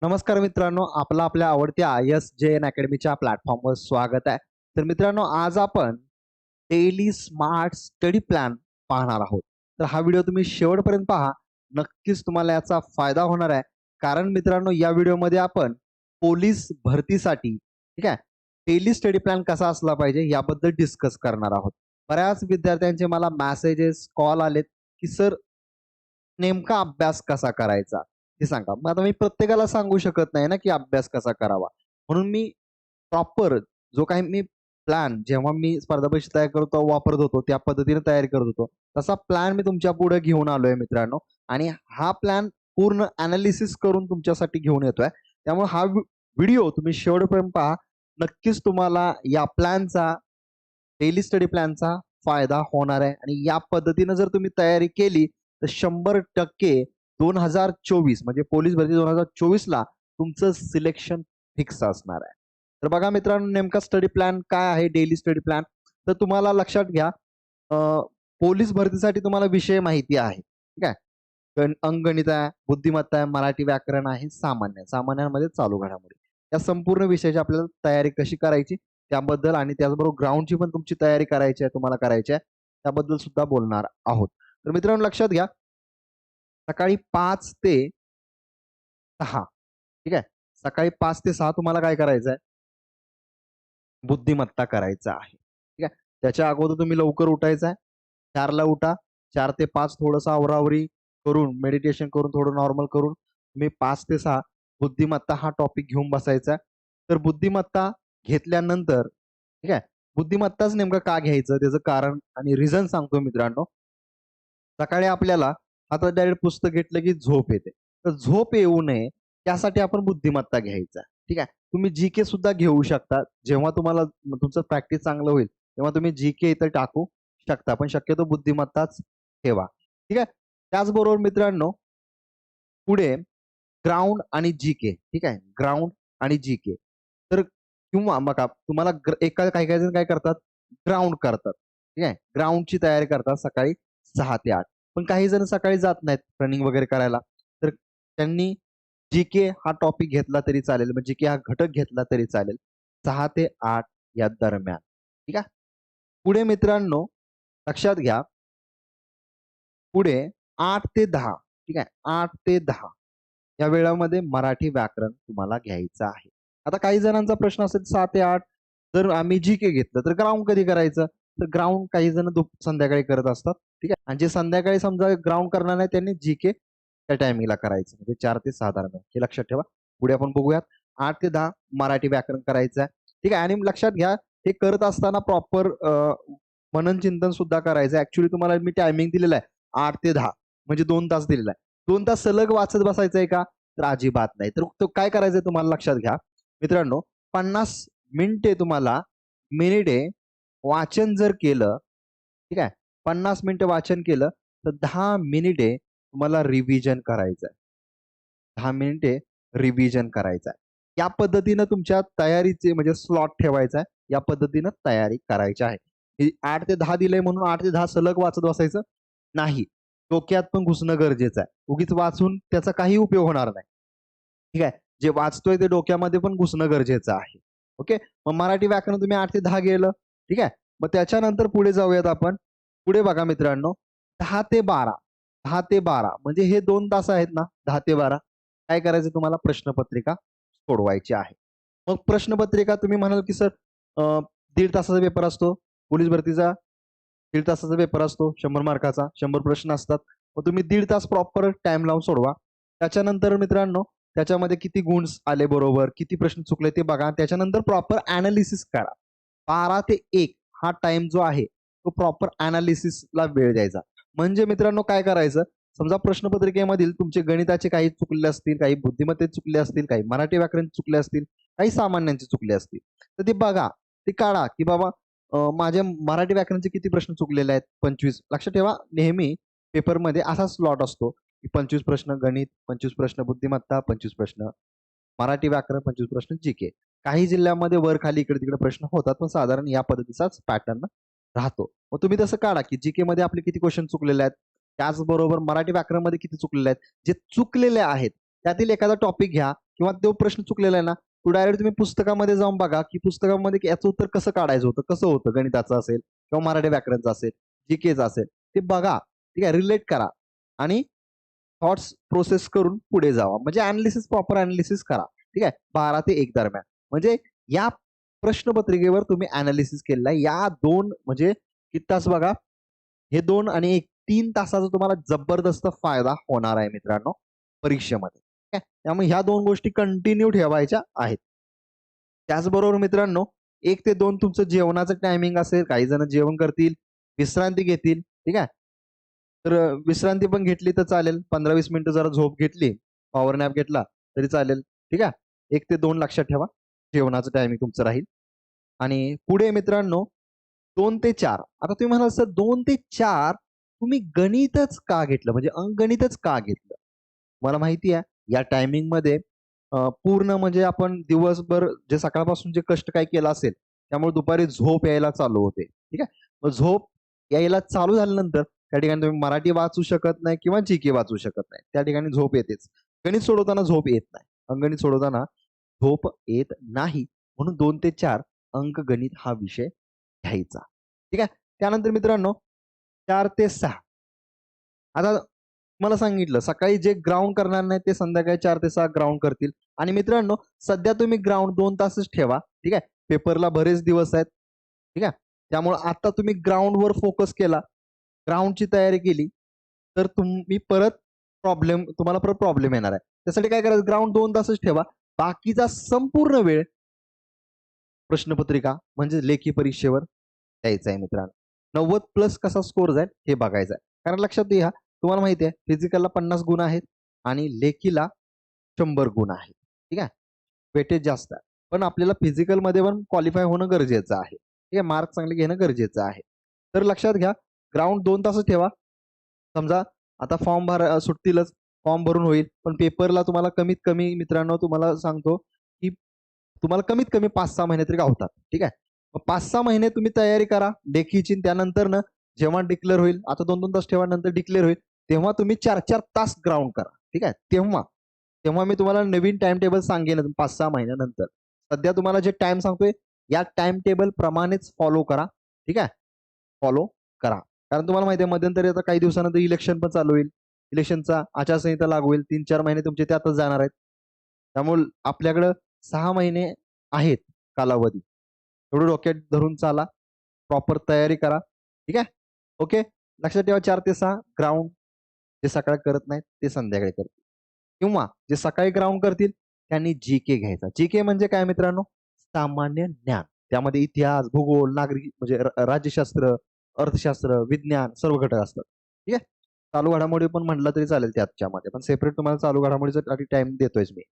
नमस्कार मित्रांनो, आपला आपल्या आवडत्या ISJN अकॅडमीच्या प्लॅटफॉर्मवर स्वागत आहे. तर मित्रांनो, आज आपण डेली स्मार्ट स्टडी प्लॅन पाहणार आहोत. तर हा व्हिडिओ तुम्ही शेवटपर्यंत पहा. नक्कीच तुम्हाला याचा फायदा होणार आहे. कारण मित्रांनो, या व्हिडिओमध्ये आपण पोलीस भरतीसाठी ठीक आहे, डेली स्टडी प्लॅन कसा असला पाहिजे याबद्दल डिस्कस करणार आहोत. बऱ्याच विद्यार्थ्यांचे मला मेसेजेस, कॉल आलेत, की सर नेमका अभ्यास कसा करायचा? हे सांगा. मग आता मी प्रत्येकाला सांगू शकत नाही ना, की अभ्यास कसा करावा. म्हणून मी प्रॉपर जो काही मी प्लॅन जेव्हा मी स्पर्धा परीक्षा तयार करतो वापरत होतो, त्या पद्धतीने तयारी करत होतो. तसा प्लॅन मी तुमच्या पुढे घेऊन आलोय मित्रांनो आणि हा प्लॅन पूर्ण एनालिसिस करून तुमच्यासाठी घेऊन येतोय. त्यामुळे हा व्हिडिओ तुम्ही शेवटपर्यंत पहा. नक्कीच तुम्हाला या प्लॅनचा, डेली स्टडी प्लॅनचा फायदा होणार आहे आणि या पद्धतीने जर तुम्ही तयारी केली तर 100% 2024 म्हणजे पोलीस भरती 2024 ला तुमचं सिलेक्शन फिक्स असणार आहे. तर बघा मित्रांनो, नेमका स्टडी प्लॅन काय आहे, डेली स्टडी प्लॅन. तर तुम्हाला लक्षात घ्या, पोलीस भरतीसाठी तुम्हाला विषय माहिती आहे. ठीक आहे. अंकगणित आहे, बुद्धिमत्ता आहे, मराठी व्याकरण आहे, सामान्य. सामान्यांमध्ये चालू घडामोडी. या संपूर्ण विषयाची आपल्याला तयारी कशी करायची त्याबद्दल आणि त्याचबरोबर ग्राउंडची पण तुमची तयारी करायची आहे, तुम्हाला करायची आहे. त्याबद्दल सुद्धा बोलणार आहोत. तर मित्रांनो लक्षात घ्या, सकाळी 5 ते 6 ठीक आहे. सकाळी 5 ते 6 तुम्हाला काय करायचं आहे? बुद्धिमत्ता करायचा आहे. ठीक आहे. त्याच्या अगोदर तुम्ही लवकर उठायचं आहे. 4ला उठा. 4 ते 5 थोडंसं आवराआवरी करून, मेडिटेशन करून, थोडं नॉर्मल करून तुम्ही 5 ते 6 बुद्धिमत्ता हा टॉपिक घेऊन बसायचा आहे. तर बुद्धिमत्ता घेतल्यानंतर ठीक आहे. बुद्धिमत्ताच नेमकं का घ्यायचं त्याचं कारण आणि रिझन सांगतो मित्रांनो. सकाळी आपल्याला हातात डायरेक्ट पुस्तक घेतलं की झोप येते. तर झोप येऊ नये त्यासाठी आपण बुद्धिमत्ता घ्यायचा. ठीक आहे. तुम्ही जीके सुद्धा घेऊ शकता. जेव्हा तुम्हाला तुमचं प्रॅक्टिस चांगलं होईल, तेव्हा तुम्ही जीके इथं टाकू शकता. पण शक्यतो बुद्धिमत्ताच ठेवा. ठीक आहे. त्याचबरोबर मित्रांनो, पुढे ग्राउंड आणि जीके ठीक आहे. ग्राउंड आणि जीके. तर किंवा बघा तुम्हाला काही काही जण काय करतात, ग्राउंड करतात. ठीक आहे. ग्राउंडची तयारी करतात सकाळी 6 ते 8. पण काही जण सकाळी जात नाहीत रनिंग वगैरे करायला. तर त्यांनी जीके हा टॉपिक घेतला तरी चालेल. म्हणजे जीके हा घटक घेतला तरी चालेल. 6 ते 8 या दरम्यान. ठीक आहे. पुढे मित्रांनो लक्षात घ्या, पुढे 8 ते 10 ठीक आहे. 8 ते 10 या वेळामध्ये मराठी व्याकरण तुम्हाला घ्यायचं आहे. आता काही जणांचा प्रश्न असेल 6 ते 8 जर आम्ही जीके घेतलं तर ग्राउंड कधी करायचं? तर ग्राउंड काही जण संध्याकाळी करत असतात. ठीक आहे. आणि जे संध्याकाळी समजा ग्राउंड करणार नाही त्यांनी जीके त्या टायमिंगला करायचं. म्हणजे 4 ते 6 दरम्यान. हे लक्षात ठेवा. पुढे आपण बघूयात. 8 ते 10 मराठी व्याकरण करायचं आहे. ठीक आहे. आणि लक्षात घ्या, हे करत असताना प्रॉपर मनन चिंतन सुद्धा करायचं आहे. ऍक्च्युली तुम्हाला मी टायमिंग दिलेला आहे 8 ते 10 म्हणजे 2 तास दिलेला आहे. 2 तास सलग वाचत बसायचं आहे का? तर अजिबात नाही. तर तो काय करायचंय तुम्हाला लक्षात घ्या. मित्रांनो 50 मिनिटे तुम्हाला मिनिटे वाचन जर केलं, ठीक आहे. 50 मिनिटं वाचन केलं तर 10 मिनिटे तुम्हाला रिव्हिजन करायचं आहे. 10 मिनिटे रिव्हिजन करायचं आहे. या पद्धतीनं तुमच्या तयारीचे म्हणजे स्लॉट ठेवायचा आहे. या पद्धतीनं तयारी करायची आहे. 8 ते 10 दिलंय म्हणून 8 ते 10 सलग वाचत बसायचं नाही. डोक्यात पण घुसणं गरजेचं आहे. उगीच वाचून त्याचा काही उपयोग होणार नाही. ठीक आहे. जे वाचतोय ते डोक्यामध्ये पण घुसणं गरजेचं आहे. ओके. मग मराठी व्याकरण तुम्ही 8 ते 10 गेलं. ठीक आहे. मग त्याच्यानंतर पुढे जाऊयात आपण. पुढे बघा मित्रांनो 10 ते 12. 10 ते 12 म्हणजे हे 2 तास आहेत ना 10 ते 12. काय करायचं तुम्हाला प्रश्नपत्रिका सोडवायची आहे. मग प्रश्नपत्रिका तुम्ही म्हणाल की सर 1.5 तासाचा पेपर असतो. पोलीस भरतीचा 1.5 तासाचा पेपर असतो. 100 मार्काचा. 100 प्रश्न असतात. मग तुम्ही 1.5 तास प्रॉपर टाईम लावून सोडवा. त्याच्यानंतर मित्रांनो त्याच्यामध्ये किती गुण आले बरोबर, किती प्रश्न चुकले ते बघा. त्याच्यानंतर प्रॉपर एनालिसिस करा. 12 ते 1 हा टाईम जो आहे, तो प्रॉपर एनालिसिसला वेळ द्यायचा. म्हणजे मित्रांनो काय करायचं, समजा प्रश्नपत्रिकेमधील तुमचे गणिताचे काही चुकले असतील, काही बुद्धिमत्तेचे चुकले असतील, काही मराठी व्याकरण चुकले असतील, काही सामान्यांचे चुकले असतील. तर ते बघा, ते काढा, की बाबा माझ्या मराठी व्याकरणचे किती प्रश्न चुकलेले आहेत? 25. लक्षात ठेवा, नेहमी पेपरमध्ये असा स्लॉट असतो, की 25 प्रश्न गणित, 25 प्रश्न बुद्धिमत्ता, 25 प्रश्न मराठी व्याकरण, 25 प्रश्न जीके. काही जिल्ह्यामध्ये वर-खाली, इकडे-तिकडे प्रश्न होतात, पण साधारण या पद्धतीचाच पॅटर्न राहतो. मग तुम्ही तसं काढा, की जीके मध्ये आपले किती क्वेश्चन चुकलेले आहेत. त्याचबरोबर मराठी व्याकरणमध्ये किती चुकलेले आहेत. जे चुकलेले आहेत त्यातील एखादा टॉपिक घ्या किंवा तो प्रश्न चुकलेला आहे ना, तो डायरेक्ट तुम्ही पुस्तकामध्ये जाऊन बघा, की पुस्तकामध्ये याचं उत्तर कसं काढायचं होतं, कसं होतं गणिताचं असेल किंवा मराठी व्याकरणचं असेल, जीकेचं असेल, ते बघा. ठीक आहे, रिलेट करा आणि थॉट्स प्रोसेस करून पुढे जावा. म्हणजे अॅनालिसिस, प्रॉपर अॅनालिसिस करा. ठीक आहे, 12 ते 1 दरम्यान. म्हणजे या प्रश्नपत्रिकेवर तुम्ही अॅनालिसिस केलेला आहे. या 2 म्हणजे किती तास बघा, हे 2 आणि 1 3 तासाचा तुम्हाला जबरदस्त फायदा होणार आहे मित्रांनो परीक्षेमध्ये. ठीक आहे. त्यामुळे ह्या 2 गोष्टी कंटिन्यू ठेवायच्या आहेत. त्याचबरोबर मित्रांनो 1 ते 2 तुमचं जेवणाचं टायमिंग असेल. काही जण जेवण करतील, विश्रांती घेतील. ठीक आहे. तर विश्रांती पण घेतली तर चालेल. 15-20 मिनिटं जरा झोप घेतली, पॉवर नॅप घेतला तरी चालेल. ठीक आहे. 1 ते 2 लक्षात ठेवा. जेवणाचं टायमिंग तुमचं राहील. आणि पुढे मित्रांनो 2 ते 4. आता तुम्ही म्हणाल सर 2 ते 4 तुम्ही गणितच का घेतलं? म्हणजे अंकगणितच का घेतलं? मला माहिती आहे या टायमिंगमध्ये पूर्ण म्हणजे आपण दिवसभर जे सकाळपासून जे कष्ट काय केलं असेल, त्यामुळे दुपारी झोप यायला चालू होते. ठीक आहे. मग झोप यायला चालू झाल्यानंतर त्या ठिकाणी तुम्ही मराठी वाचू शकत नाही किंवा जीके वाचू शकत नाही. त्या ठिकाणी झोप येतेच. गणित सोडवताना झोप येत नाही. अंकगणित सोडवताना झोप येत नाही. म्हणून 2 ते 4 अंकगणित हा विषय घ्यायचा. ठीक आहे. त्यानंतर मित्रांनो 4 ते 6 आता मला सांगितलं सकाळी जे ग्राउंड करणार नाही ते संध्याकाळी 4 ते 6 ग्राउंड करतील. आणि मित्रांनो सध्या तुम्ही ग्राउंड 2 तासच ठेवा. ठीक आहे. पेपरला बरेच दिवस आहेत. ठीक आहे. त्यामुळे आता तुम्ही ग्राउंडवर फोकस केला, ग्राउंडची तयारी केली, तर तुम्हाला परत प्रॉब्लेम येणार आहे. त्यासाठी काय करायचं, ग्राउंड 2 तासच ठेवा. बाकीचा संपूर्ण वेळ प्रश्नपत्रिका म्हणजे लेखी परीक्षेवर द्यायचा आहे मित्रांनो. 90 प्लस कसा स्कोर जाईल हे बघायचं आहे. कारण लक्षात घ्या तुम्हाला माहिती आहे फिजिकलला 50 गुण आहेत आणि लेखीला 100 गुण आहेत. ठीक आहे. वेटेज जास्त आहे. पण आपल्याला फिजिकलमध्ये पण क्वालिफाय होणं गरजेचं आहे. ठीक आहे. मार्क चांगले घेणं गरजेचं आहे. तर लक्षात घ्या ग्राउंड 2 तासच ठेवा. समजा आता सुटतीलच, फॉर्म भरून होईल. पण पेपरला तुम्हाला कमीत कमी मित्रांनो तुम्हाला सांगतो, की तुम्हाला कमीत कमी 5-6 महिने तरी गावतात. ठीक आहे. मग 5-6 महिने तुम्ही तयारी करा लेखीची. त्यानंतर ना जेव्हा डिक्लेअर होईल, आता 2-2 तास ठेवा, नंतर डिक्लेअर होईल, तेव्हा तुम्ही 4-4 तास ग्राउंड करा. ठीक आहे. तेव्हा तेव्हा मी तुम्हाला नवीन टाइम टेबल सांगेन 5-6 महिन्यानंतर. सध्या तुम्हाला जे टाइम सांगतोय या टाइम टेबल प्रमाणेच फॉलो करा. ठीक आहे. फॉलो करा. कारण तुम्हाला माहिती आहे मध्यंतरी आता काही दिवसानंतर इलेक्शन पण चालू होईल. इलेक्शनचा आचारसंहिता लागू होईल. 3-4 महिने तुमचे त्यातच जाणार आहेत. त्यामुळे आपल्याकडं 6 महिने आहेत कालावधी. एवढं डोक्यात धरून चाला. प्रॉपर तयारी करा. ठीक आहे. ओके. लक्षात ठेवा 4 ते 6 ग्राउंड. जे सकाळी करत नाहीत ते संध्याकाळी करतील. किंवा जे सकाळी ग्राउंड करतील त्यांनी जीके घ्यायचा. जीके म्हणजे काय मित्रांनो? सामान्य ज्ञान. त्यामध्ये इतिहास, भूगोल, नागरिक म्हणजे राज्यशास्त्र, अर्थशास्त्र, विज्ञान सर्व घटक असतात. ठीक आहे. चालू घडामोडी पण म्हटलं तरी चालेल त्याच्यामध्ये. पण सेपरेट तुम्हाला चालू घडामोडीसाठी टाइम देतोयच मी.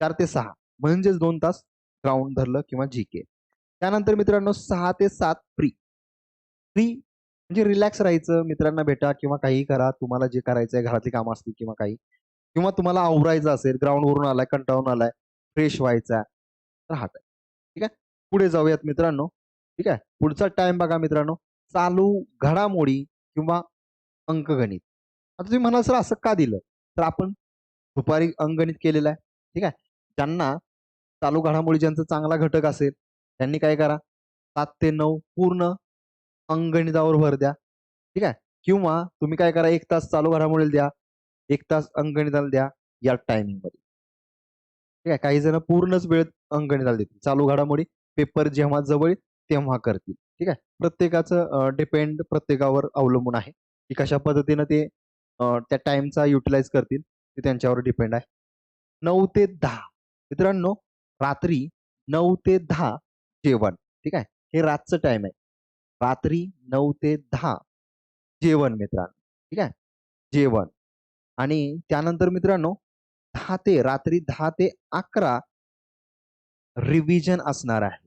4 ते 6 म्हणजेच 2 तास ग्राउंड धरलं किंवा जीके. त्यानंतर मित्रांनो 6 ते 7 फ्री. फ्री म्हणजे रिलॅक्स राहायचं, मित्रांना भेटा किंवा काहीही करा. तुम्हाला जे करायचंय घरातली कामं असतील किंवा काही किंवा तुम्हाला आवरायचं असेल, ग्राउंडवरून आलाय, कंटाळून आलाय, फ्रेश व्हायचा, राहत. ठीक आहे. पुढे जाऊयात मित्रांनो. ठीक आहे. पुढचा टाइम बघा मित्रांनो. चालू घडामोडी किंवा अंकगणित. आता तुम्ही म्हणाल सर असं का दिलं? तर आपण दुपारी अंकगणित केलेलं आहे. ठीक आहे. ज्यांना चालू घडामोडी ज्यांचा चांगला घटक असेल, त्यांनी काय करा 7 ते 9 पूर्ण अंकगणितावर भर द्या. ठीक आहे. किंवा तुम्ही काय करा 1 तास चालू घडामोडीला द्या, 1 तास अंकगणिताला द्या या टायमिंगमध्ये. ठीक आहे. काही जण पूर्णच वेळ अंकगणिताला देतील. चालू घडामोडी पेपर जेव्हा जवळ येईल तेव्हा करतील. ठीक आहे. प्रत्येकाचं डिपेंड प्रत्येकावर अवलंबून आहे, की कशा पद्धतीनं ते त्या टाईमचा युटिलाइज करतील ते त्यांच्यावर डिपेंड आहे. 9 ते 10 मित्रांनो रात्री 9 ते 10 जेवण. ठीक आहे. हे रातचं टाईम आहे. रात्री 9 ते 10 जेवण मित्रांनो. ठीक आहे. जेवण आणि त्यानंतर मित्रांनो 10 ते रात्री 10 ते 11 रिव्हिजन असणार आहे.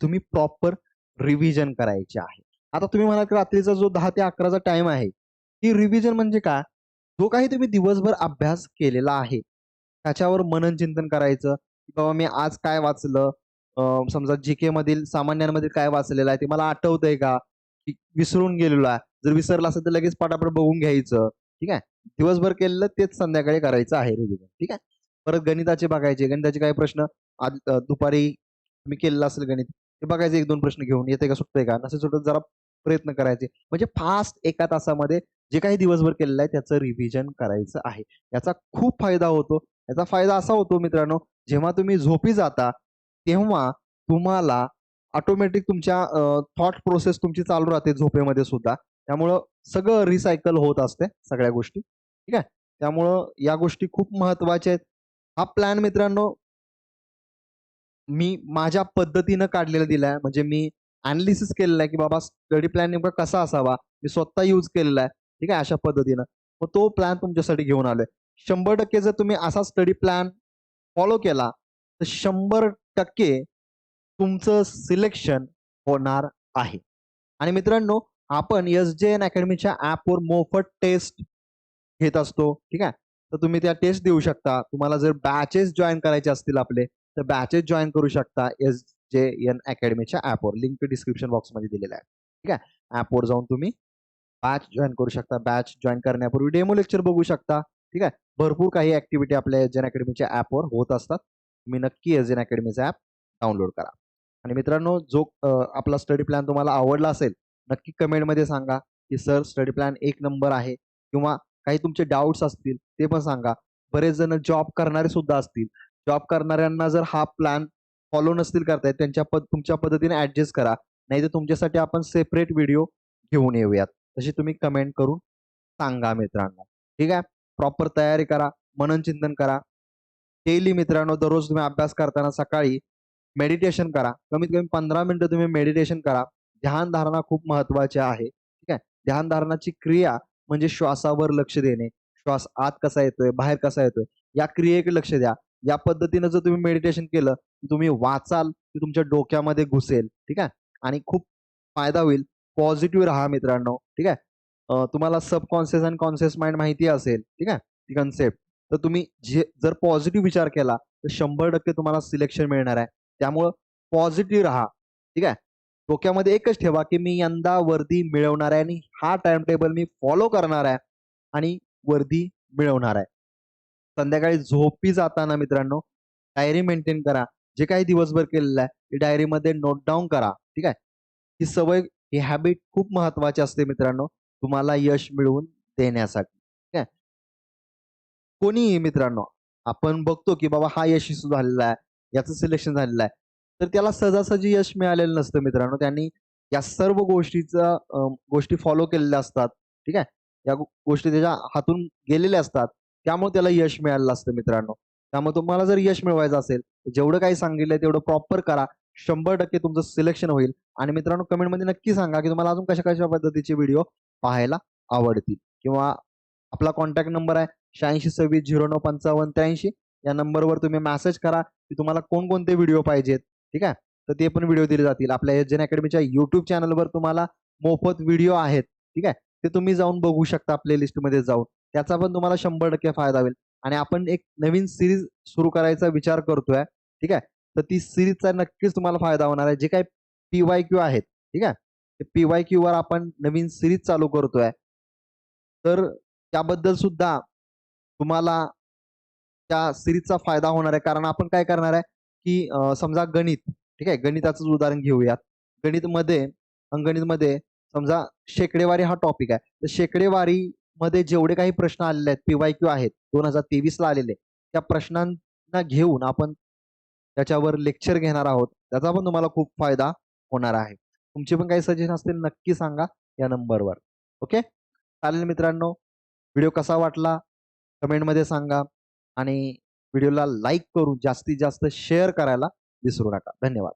तुम्ही प्रॉपर रिव्हिजन करायचे आहे. आता तुम्ही म्हणाल की रात्रीचा जो 10 ते 11 टाईम आहे, ही रिव्हिजन म्हणजे काय? जो काही तुम्ही दिवसभर अभ्यास केलेला आहे, त्याच्यावर मनन चिंतन करायचं, की बाबा मी आज काय वाचलं? समजा जीके मधील सामान्यांमधील काय वाचलेलं आहे ते मला आठवतंय का? की विसरून गेलेलो आहे. जर विसरलं असेल तर लगेच पटापट बघून घ्यायचं. ठीक आहे. दिवसभर केलेलं तेच संध्याकाळी करायचं आहे रिव्हिजन. ठीक आहे. परत गणिताचे बघायचे. गणिताचे काही प्रश्न दुपारी तुम्ही केलेलं असेल गणित, ते बघायचे 1-2 प्रश्न घेऊन येते का, सुटतंय का? नसेल सुटत जरा प्रयत्न करायचे. म्हणजे फास्ट एका तासामध्ये जे काही दिवसभर केलेलं आहे त्याचं रिव्हिजन करायचं आहे. याचा खूप फायदा होतो. याचा फायदा असा होतो मित्रांनो, जेव्हा तुम्ही झोपी जाता, तेव्हा तुम्हाला ऑटोमॅटिक तुमच्या थॉट प्रोसेस तुमची चालू राहते झोपेमध्ये सुद्धा. त्यामुळं सगळं रिसायकल होत असते सगळ्या गोष्टी. ठीक आहे. त्यामुळं या गोष्टी खूप महत्त्वाच्या आहेत. हा प्लॅन मित्रांनो मी माझ्या पद्धतीनं काढलेला दिलाय. म्हणजे मी एनालिसिस केलेलं आहे, की बाबा स्टडी प्लॅन नेमका कसा असावा. मी स्वतः यूज केलेला आहे. ठीक आहे, अशा पद्धतीनं. मग तो प्लॅन तुमच्यासाठी घेऊन आलोय. 100% जर तुम्ही असा स्टडी प्लॅन फॉलो केला, तर 100% तुमचं सिलेक्शन होणार आहे. आणि मित्रांनो, आपण एस-जे-एन अकॅडमीच्या ॲपवर मोफत टेस्ट घेत असतो. ठीक आहे. तर तुम्ही त्या टेस्ट देऊ शकता. तुम्हाला जर बॅचेस जॉइन करायचे असतील आपले, तर बॅचेस जॉइन करू शकता एस-जे-एन अकॅडमीच्या ॲपवर. लिंक डिस्क्रिप्शन बॉक्समध्ये दिलेला आहे. ठीक आहे. ॲपवर जाऊन तुम्ही बॅच जॉइन करू शकता. बॅच जॉइन करण्यापूर्वी डेमो लेक्चर बघू शकता. ठीक आहे. भरपूर काही ॲक्टिव्हिटी आपल्या एस-जे-एन अकॅडमीच्या ॲपवर होत असतात. तुम्ही नक्की एस-जे-एन अकॅडमीचा ॲप डाउनलोड करा. आणि मित्रांनो, जो आपला स्टडी प्लॅन तुम्हाला आवडला असेल, नक्की कमेंटमध्ये सांगा, की सर स्टडी प्लॅन एक नंबर आहे. किंवा काही तुमचे डाउट्स असतील ते पण सांगा. बरेच जण जॉब करणारे सुद्धा असतील. जॉब करणाऱ्यांना जर हा प्लॅन फॉलो नसतील करता येत, तुमच्या पद्धतीने ॲडजस्ट करा. नाहीतर तुमच्यासाठी आपण सेपरेट व्हिडिओ घेऊन येऊयात. तशी तुम्ही कमेंट करून सांगा मित्रांनो. ठीक आहे. प्रॉपर तयारी करा, मनन-चिंतन करा. डेली मित्रांनो दररोज तुम्ही अभ्यास करताना सकाळी मेडिटेशन करा. कमीत कमी 15 मिनिटं तुम्ही मेडिटेशन करा. ध्यानधारणा खूप महत्त्वाची आहे. ठीक आहे. ध्यानधारणाची क्रिया म्हणजे श्वासावर लक्ष देणे. श्वास आत कसा येतोय, बाहेर कसा येतोय, या क्रियेकडे लक्ष द्या. या पद्धतीनं जर तुम्ही मेडिटेशन केलं, तुम्ही वाचाल, की तुमच्या डोक्यामध्ये घुसेल. ठीक आहे. आणि खूप फायदा होईल. पॉझिटिव्ह राहा मित्रांनो. ठीक आहे. तुम्हाला सबकॉन्शियस आणि कॉन्शियस माइंड माहिती असेल. ठीक आहे. ती कन्सेप्ट. तर तुम्ही जर पॉझिटिव्ह विचार केला, तर 100% तुम्हाला सिलेक्शन मिळणार आहे. त्यामुळं पॉझिटिव्ह राहा. ठीक आहे. डोक्यामध्ये एकच ठेवा, की मी यंदा वर्दी मिळवणार आहे आणि हा टाइम टेबल मी फॉलो करणार आहे आणि वर्दी मिळवणार आहे. संध्याकाळी झोपी जाताना मित्रांनो डायरी मेंटेन करा. जे काही दिवसभर केलेलं आहे, ते डायरीमध्ये नोट डाउन करा. ठीक आहे. ही सवय, ही हॅबिट खूप महत्त्वाची असते मित्रांनो, तुम्हाला यश मिळवून देण्यासाठी. ठीक आहे. कोणीही मित्रांनो, आपण बघतो की बाबा हा यशस्वी झालेला आहे, याचं सिलेक्शन झालेलं आहे. तर त्याला सहजासहजी यश मिळालेलं नसतं मित्रांनो. त्यांनी या सर्व गोष्टी फॉलो केलेल्या असतात. ठीक आहे. या गोष्टी त्याच्या हातून गेलेल्या असतात. त्यामुळे त्याला यश मिळालेलं असतं मित्रांनो. त्यामुळे तुम्हाला जर यश मिळवायचं असेल, तर जेवढं काही सांगितलंय तेवढं प्रॉपर करा. 100% तुमचं सिलेक्शन होईल. आणि मित्रांनो कमेंटमध्ये नक्की सांगा, की तुम्हाला अजून कशा-कशा पद्धतीचे व्हिडिओ पाहायला आवडतील. किंवा आपला कॉन्टॅक्ट नंबर आहे 8626095583. या नंबरवर तुम्ही मेसेज करा, की तुम्हाला कोणकोणते व्हिडिओ पाहिजेत. ठीक आहे. तर ते पण व्हिडिओ दिले जातील. आपल्या एस-जे-एन अकॅडमीच्या YouTube चॅनलवर तुम्हाला मोफत व्हिडिओ आहेत. ठीक आहे. ते तुम्ही जाऊन बघू शकता प्लेलिस्टमध्ये जाऊन. त्याचा पण तुम्हाला 100% फायदा होईल. आणि आपण एक नवीन सीरीज सुरू करायचा विचार करतोय. ठीक आहे. तर ती सीरीजचा नक्कीच तुम्हाला फायदा होणार आहे. जे काही पी-वाय-क्यू आहेत. ठीक आहे. ते पी-वाय-क्यूवर आपण नवीन सीरीज चालू करतोय. तर त्याबद्दल सुद्धा तुम्हाला त्या सीरीजचा फायदा होणार आहे. कारण आपण काय करणार आहे, की समजा गणित, ठीक आहे. गणिताचंच उदाहरण घेऊयात. गणितमध्ये अंकगणितमध्ये समजा शेकडेवारी हा टॉपिक आहे. तर शेकडेवारीमध्ये जेवढे काही प्रश्न आलेले आहेत, पी-वाय-क्यू आहेत, 2023 ला आलेले, त्या प्रश्नांना घेऊन आपण त्याच्यावर लेक्चर घेणार आहोत. त्याचा पण तुम्हाला खूप फायदा होणार आहे. तुमचे पण काही सजेशन असतील नक्की सांगा या नंबरवर. ओके. चालेल मित्रांनो. व्हिडिओ कसा वाटला कमेंटमध्ये सांगा आणि व्हिडिओला लाईक करून जास्तीत जास्त शेअर करायला विसरू नका. धन्यवाद.